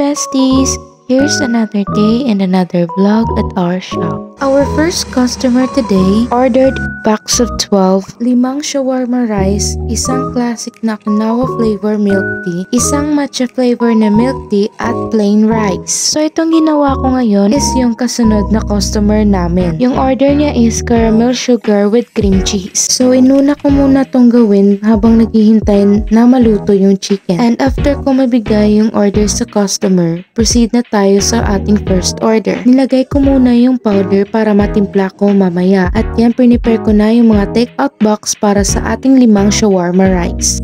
besties! Here's another day and another vlog at our shop. Our first customer today ordered box of 12, limang shawarma rice, isang classic na quinoa flavor milk tea, isang matcha flavor na milk tea at plain rice. So itong ginawa ko ngayon is yung kasunod na customer namin. Yung order niya is caramel sugar with cream cheese. So inuna ko muna tong gawin habang naghihintay na maluto yung chicken. And after ko mabigay yung order sa customer, proceed na tayo sa ating first order. Nilagay ko muna yung powder para matimpla ko mamaya. At yan, prepare ko na yung mga take-out box para sa ating limang shawarma rice.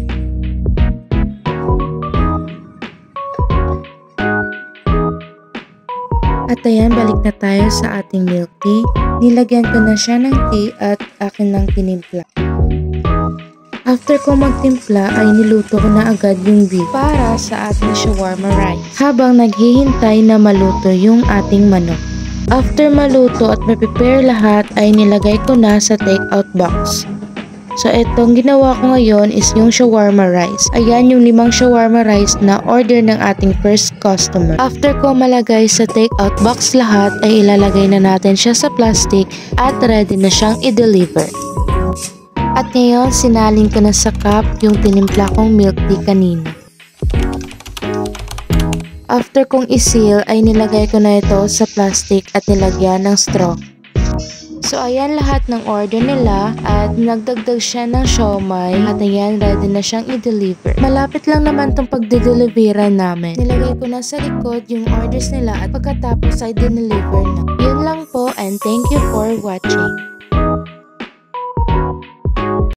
At ayan, balik na tayo sa ating milk tea. Nilagyan ko na siya ng tea at akin ng tinimpla. After ko magtimpla ay niluto ko na agad yung beef para sa ating shawarma rice habang naghihintay na maluto yung ating manok. After maluto at ma-prepare lahat ay nilagay ko na sa take-out box. So itong ginawa ko ngayon is yung shawarma rice. Ayan yung limang shawarma rice na order ng ating first customer. After ko malagay sa take-out box lahat ay ilalagay na natin siya sa plastic at ready na siyang i-deliver. At ngayon, sinalin ko na sa cup yung tinimpla kong milk tea kanina. After kong iseal, ay nilagay ko na ito sa plastic at nilagyan ng straw. So ayan lahat ng order nila at nagdagdag siya ng siomai at ayan, ready na siyang i-deliver. Malapit lang naman tong pagde-deliveran namin. Nilagay ko na sa likod yung orders nila at pagkatapos ay dineliver na. Yun lang po and thank you for watching.